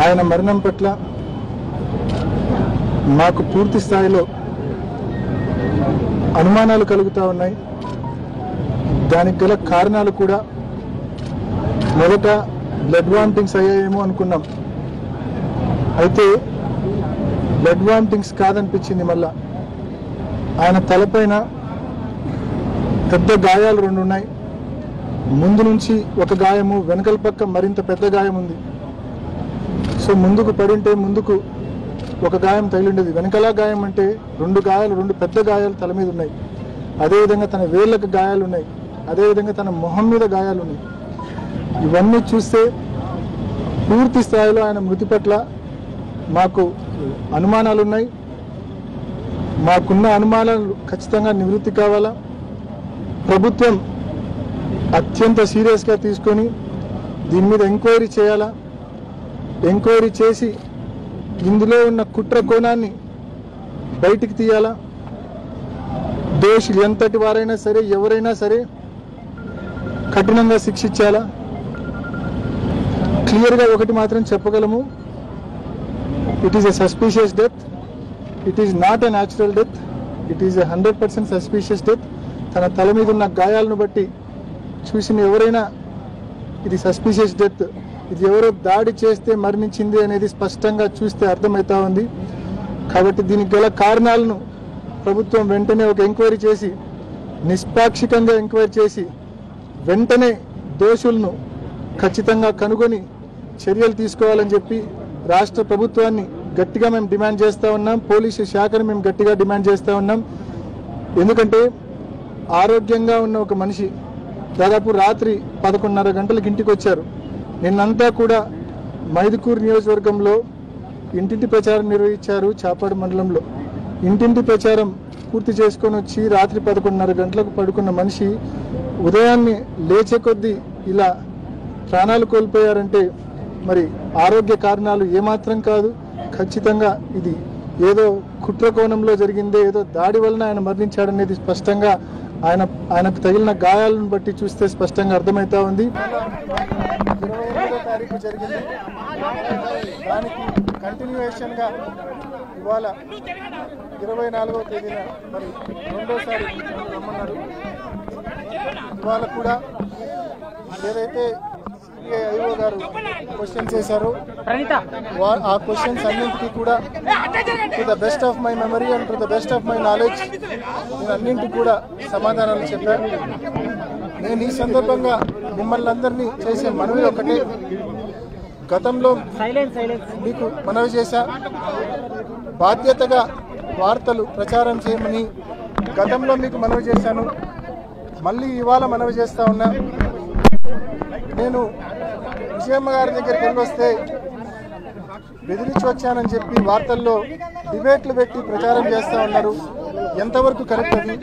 ఆయన మరణం పట్ల మాకు పూర్తి స్థాయిలో అనుమానాలు కలుగుతూ ఉన్నాయి. దానికి గల కారణాలు కూడా మొదట బ్లడ్ వామిటింగ్స్ అయ్యాయేమో అనుకున్నాం. అయితే బ్లడ్ వామిటింగ్స్ కాదనిపించింది. మళ్ళా ఆయన తలపైన పెద్ద గాయాలు 2 ఉన్నాయి. ముందు నుంచి ఒక గాయము, వెనకల పక్క మరింత పెద్ద గాయం ఉంది. సో ముందుకు పడింటే ముందుకు ఒక గాయం తగిలిండేది. వెనకలా గాయం అంటే 2 గాయాలు, 2 పెద్ద గాయాలు తల మీద ఉన్నాయి. అదేవిధంగా తన వేళ్ళకు గాయాలు ఉన్నాయి. అదేవిధంగా తన మొహం మీద గాయాలు ఉన్నాయి. ఇవన్నీ చూస్తే పూర్తి స్థాయిలో ఆయన మృతి పట్ల మాకు అనుమానాలు ఉన్నాయి. మాకున్న అనుమానాలు ఖచ్చితంగా నివృత్తి కావాలా. ప్రభుత్వం అత్యంత సీరియస్గా తీసుకొని దీని మీద ఎంక్వైరీ చేయాలా. ఎంక్వైరీ చేసి ఇందులో ఉన్న కుట్ర కోణాన్ని బయటికి తీయాలా. దోషులు ఎంతటి వారైనా సరే, ఎవరైనా సరే కఠినంగా శిక్షించాలా. క్లియర్గా ఒకటి మాత్రం చెప్పగలము, it is a suspicious death. It is not a natural death. It is a 100% suspicious death. తన తల మీద ఉన్న గాయాలను బట్టి చూసిన ఎవరైనా ఇది సస్పీషియస్ డెత్, ఇది ఎవరో దాడి చేస్తే మరణించింది అనేది స్పష్టంగా చూస్తే అర్థమవుతా ఉంది. కాబట్టి దీనికి గల కారణాలను ప్రభుత్వం వెంటనే ఒక ఎంక్వైరీ చేసి, నిష్పాక్షికంగా ఎంక్వైరీ చేసి, వెంటనే దోషులను ఖచ్చితంగా కనుగొని చర్యలు తీసుకోవాలని చెప్పి రాష్ట్ర ప్రభుత్వాన్ని గట్టిగా మేము డిమాండ్ చేస్తూ ఉన్నాం. పోలీసు శాఖను మేము గట్టిగా డిమాండ్ చేస్తూ ఉన్నాం. ఎందుకంటే ఆరోగ్యంగా ఉన్న ఒక మనిషి దాదాపు రాత్రి 11:30 గంటలకు ఇంటికి వచ్చారు. నిన్నంతా కూడా మైదుకూరు నియోజకవర్గంలో ఇంటింటి ప్రచారం నిర్వహించారు. చాపాడు మండలంలో ఇంటింటి ప్రచారం పూర్తి చేసుకొని వచ్చి రాత్రి 11:30 గంటలకు పడుకున్న మనిషి ఉదయాన్నే లేచే కొద్దీ ఇలా ప్రాణాలు కోల్పోయారంటే మరి ఆరోగ్య కారణాలు ఏమాత్రం కాదు. ఖచ్చితంగా ఇది ఏదో కుట్ర కోణంలో జరిగిందే, ఏదో దాడి వలన ఆయన మరణించాడనేది స్పష్టంగా ఆయనకు తగిలిన గాయాలను బట్టి చూస్తే స్పష్టంగా అర్థమవుతా ఉంది. 28వ తారీఖు జరిగింది. దానికి కంటిన్యూయేషన్గా ఇవాళ 24వ తేదీన మరి రెండోసారి రమ్మన్నారు. ఇవాళ కూడా ఏదైతే సిబిఐ గారు క్వశ్చన్స్ చేశారో ఆ క్వశ్చన్స్ అన్నింటికీ కూడా to the best of my memory and to the best of my knowledge నేను అన్నింటికి కూడా సమాధానాలు చెప్పాను. నేను ఈ సందర్భంగా మిమ్మల్ని అందరినీ చేసే మనవి ఒకటే, గతంలో మీకు మనవి చేశా, బాధ్యతగా వార్తలు ప్రచారం చేయమని గతంలో మీకు మనవి చేశాను. మళ్ళీ ఇవాళ మనవి చేస్తా ఉన్నా. నేను విజయమ్మ గారి దగ్గరికి వెళ్ళి వస్తే బెదిరించి వచ్చానని చెప్పి వార్తల్లో డిబేట్లు పెట్టి ప్రచారం చేస్తూ ఉన్నారు. ఎంతవరకు కరెక్ట్ అది?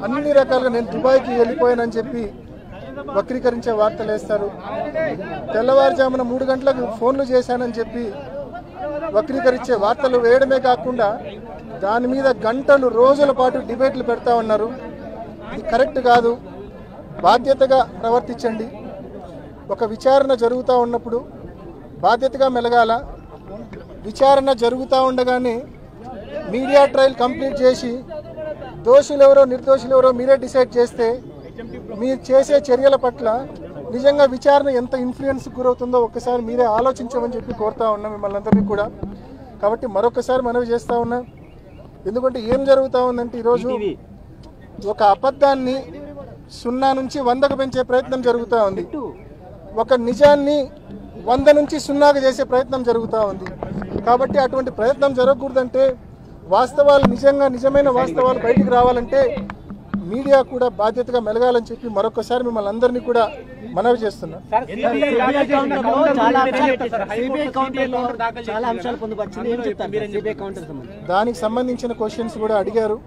అన్ని రకాలుగా నేను దుబాయ్కి వెళ్ళిపోయానని చెప్పి వక్రీకరించే వార్తలు వేస్తారు. తెల్లవారుజామున 3 గంటలకు ఫోన్లు చేశానని చెప్పి వక్రీకరించే వార్తలు వేయడమే కాకుండా దాని మీద గంటలు రోజుల పాటు డిబేట్లు పెడతా ఉన్నారు. ఇది కరెక్ట్ కాదు. బాధ్యతగా ప్రవర్తించండి. ఒక విచారణ జరుగుతూ ఉన్నప్పుడు బాధ్యతగా మెలగాల. విచారణ జరుగుతూ ఉండగానే మీడియా ట్రయల్ కంప్లీట్ చేసి దోషులు ఎవరో నిర్దోషులు ఎవరో మీరే డిసైడ్ చేస్తే మీరు చేసే చర్యల పట్ల నిజంగా విచారణ ఎంత ఇన్ఫ్లుయెన్స్ గురవుతుందో ఒక్కసారి మీరే ఆలోచించమని చెప్పి కోరుతా ఉన్నా మిమ్మల్ని అందరినీ కూడా. కాబట్టి మరొకసారి మనవి చేస్తూ ఉన్నా. ఎందుకంటే ఏం జరుగుతూ ఉందంటే ఈరోజు ఒక అబద్ధాన్ని 0 నుంచి 100కు పెంచే ప్రయత్నం జరుగుతూ ఉంది. ఒక నిజాన్ని 100 నుంచి 0కు చేసే ప్రయత్నం జరుగుతూ ఉంది. కాబట్టి అటువంటి ప్రయత్నం జరగకూడదంటే వాస్తవాలు నిజమైన వాస్తవాలు బయటికి రావాలంటే మీడియా కూడా బాధ్యతగా మెలగాలని చెప్పి మరొకసారి మిమ్మల్ని అందరినీ కూడా మనవి చేస్తున్నా. దానికి సంబంధించిన క్వశ్చన్స్ కూడా అడిగారు.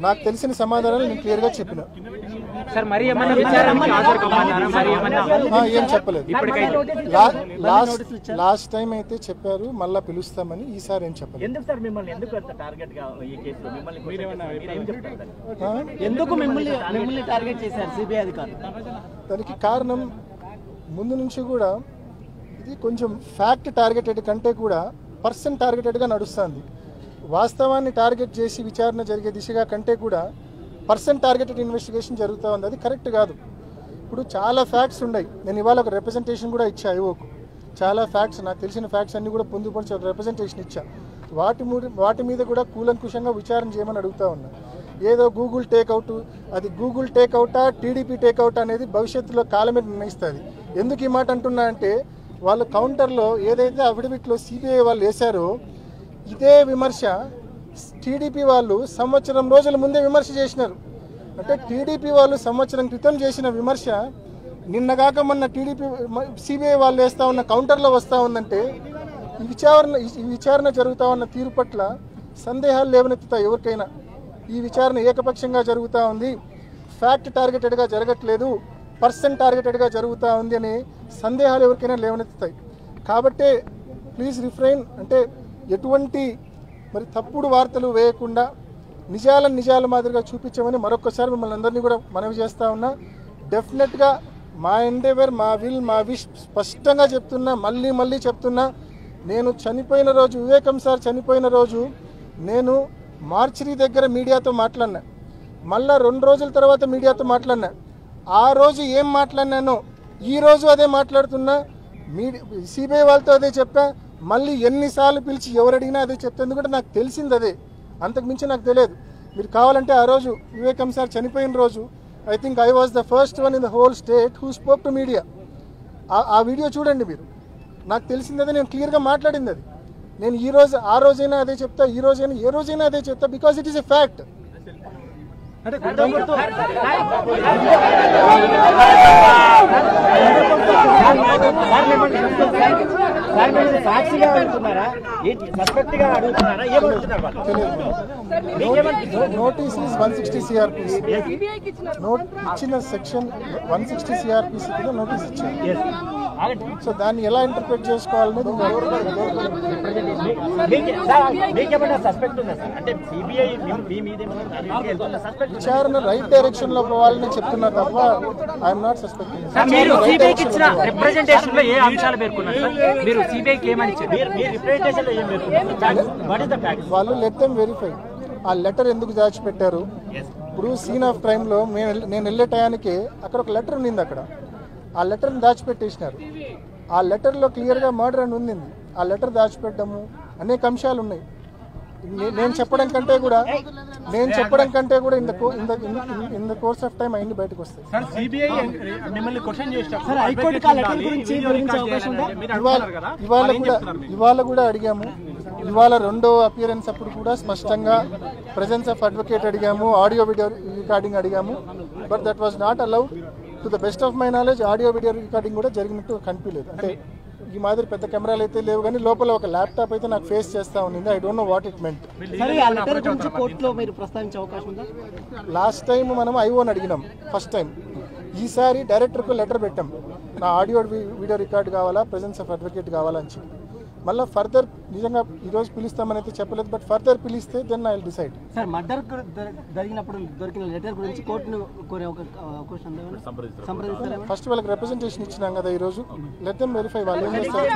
నాకు తెలిసిన సమాధానాలు నేను క్లియర్గా చెప్పిన. ఏం చెప్పలేదు. లాస్ట్ టైం అయితే చెప్పారు మళ్ళా పిలుస్తామని, ఈసారి ఏం చెప్పలేదు. దానికి కారణం ముందు నుంచి కూడా ఇది కొంచెం ఫ్యాక్ట్ టార్గెటెడ్ కంటే కూడా పర్సన్ టార్గెటెడ్గా నడుస్తుంది. వాస్తవాన్ని టార్గెట్ చేసి విచారణ జరిగే దిశగా కంటే కూడా పర్సన్ టార్గెటెడ్ ఇన్వెస్టిగేషన్ జరుగుతూ ఉంది. అది కరెక్ట్ కాదు. ఇప్పుడు చాలా ఫ్యాక్ట్స్ ఉన్నాయి. నేను ఇవాళ ఒక రిప్రజెంటేషన్ కూడా ఇచ్చా ఐఓకు. చాలా ఫ్యాక్ట్స్, నాకు తెలిసిన ఫ్యాక్ట్స్ అన్నీ కూడా పొందుపరిచి ఒక రిప్రజెంటేషన్ ఇచ్చా. వాటి మీద కూడా కూలంకుషంగా విచారణ చేయమని అడుగుతూ ఉన్నా. ఏదో గూగుల్ టేక్అవుట్, అది గూగుల్ టేక్అవుటా టీడీపీ టేక్అవుట్ అనేది భవిష్యత్తులో కాలమే నిర్ణయిస్తుంది. ఎందుకు ఈ మాట అంటున్నా అంటే వాళ్ళు కౌంటర్లో ఏదైతే అఫిడవిట్లో సిబిఐ వాళ్ళు వేశారో ఇదే విమర్శ టీడీపీ వాళ్ళు సంవత్సరం రోజుల ముందే విమర్శ చేసినారు. అంటే టీడీపీ వాళ్ళు సంవత్సరం క్రితం చేసిన విమర్శ నిన్నగాక మొన్న టీడీపీ సిబిఐ వాళ్ళు వేస్తూ ఉన్న కౌంటర్లో వస్తూ ఉందంటే ఈ విచారణ జరుగుతూ ఉన్న తీరు పట్ల సందేహాలు లేవనెత్తుతాయి ఎవరికైనా. ఈ విచారణ ఏకపక్షంగా జరుగుతూ ఉంది, ఫ్యాక్ట్ టార్గెటెడ్గా జరగట్లేదు, పర్సన్ టార్గెటెడ్గా జరుగుతూ ఉంది అనే సందేహాలు ఎవరికైనా లేవనెత్తుతాయి. కాబట్టే ప్లీజ్ రిఫ్రైన్, అంటే ఎటువంటి మరి తప్పుడు వార్తలు వేయకుండా నిజాల మాదిరిగా చూపించమని మరొకసారి మిమ్మల్ని అందరినీ కూడా మనవి చేస్తూ ఉన్నా. డెఫినెట్గా మా ఎండేవర్, మా విష్ స్పష్టంగా చెప్తున్నా, మళ్ళీ చెప్తున్నా. నేను చనిపోయిన రోజు, వివేకం సార్ చనిపోయిన రోజు నేను మార్చిరీ దగ్గర మీడియాతో మాట్లాడినా, మళ్ళా 2 రోజుల తర్వాత మీడియాతో మాట్లాడినా. ఆ రోజు ఏం మాట్లాడినానో ఈరోజు అదే మాట్లాడుతున్నా. సిబిఐ వాళ్ళతో అదే చెప్పా. మళ్ళీ ఎన్నిసార్లు పిలిచి ఎవరు అడిగినా అదే చెప్తా. ఎందుకంటే నాకు తెలిసింది అదే, అంతకుమించి నాకు తెలియదు. మీరు కావాలంటే ఆ రోజు వివేకం సార్ చనిపోయిన రోజు I think I was the first one in the whole state who spoke to media. ఆ వీడియో చూడండి మీరు. నాకు తెలిసింది అదే, నేను క్లియర్గా మాట్లాడింది అది. నేను ఆ రోజైనా అదే చెప్తా, ఏ రోజైనా అదే చెప్తా, because it is a fact. Notice 160 CRPC ఇచ్చిన సెక్షన్ 160 CRPC కింద నోటీస్ ఇచ్చారు. సో దాన్ని ఎలా ఇంటర్ప్రిట్ చేసుకోవాలనేది విచారణ రైట్ డైరెక్షన్ లో పోవాలని చెప్తున్నా తప్ప ఐఎమ్ నాట్ సస్పెక్టింగ్. వాళ్ళు లెట్ దెమ్ వెరిఫై. ఆ లెటర్ ఎందుకు దాచిపెట్టారు? ఇప్పుడు సీన్ ఆఫ్ క్రైమ్ లో నేను వెళ్ళే టయానికి అక్కడ ఒక లెటర్ ఉండింది. అక్కడ ఆ లెటర్ని దాచిపెట్టేసినారు. ఆ లెటర్లో క్లియర్గా మర్డర్ అని ఉంది. ఆ లెటర్ దాచిపెట్టడము అనేక అంశాలు ఉన్నాయి. నేను చెప్పడం కంటే కూడా in the course of time అన్ని బయటకు వస్తాయి. ఇవాళ కూడా అడిగాము. ఇవాళ 2వ అపియరెన్స్ అప్పుడు కూడా స్పష్టంగా ప్రెజెన్స్ ఆఫ్ అడ్వకేట్ అడిగాము, ఆడియో వీడియో రికార్డింగ్ అడిగాము. But that was not allowed. To the best of my knowledge audio video recording కూడా జరిగినట్టు కనిపించలేదు. అంటే ఈ మాదిరి పెద్ద కెమెరాలు అయితే లేవు, కానీ లోపల ఒక ల్యాప్టాప్ అయితే నాకు ఫేస్ చేస్తా ఉంది. I don't know what it meant. Last time మనం ఐఓని అడిగినాం ఫస్ట్ టైం. ఈసారి డైరెక్టర్కు లెటర్ పెట్టాం, నా ఆడియో వీడియో రికార్డ్ కావాలా, ప్రెజెన్స్ ఆఫ్ అడ్వకేట్ కావాలా అని చెప్పి. మళ్ళీ ఫర్దర్ నిజంగా ఈరోజు పిలుస్తామని అయితే చెప్పలేదు, బట్ ఫర్దర్ పిలిస్తే then I will decide. Sir murder జరిగినప్పుడు దొరికిన లెటర్ గురించి కోర్టును కోరే ఫస్ట్ వాళ్ళకి రిప్రజెంటేషన్ ఇచ్చినాం కదా ఈ రోజు. Let them verify. వాళ్ళు ఏం చేస్తారు?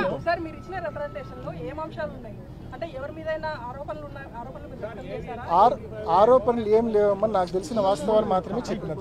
ఆరోపణలు ఏం లేవమ్మని నాకు తెలిసిన వాస్తవాలు మాత్రమే చెప్పిన.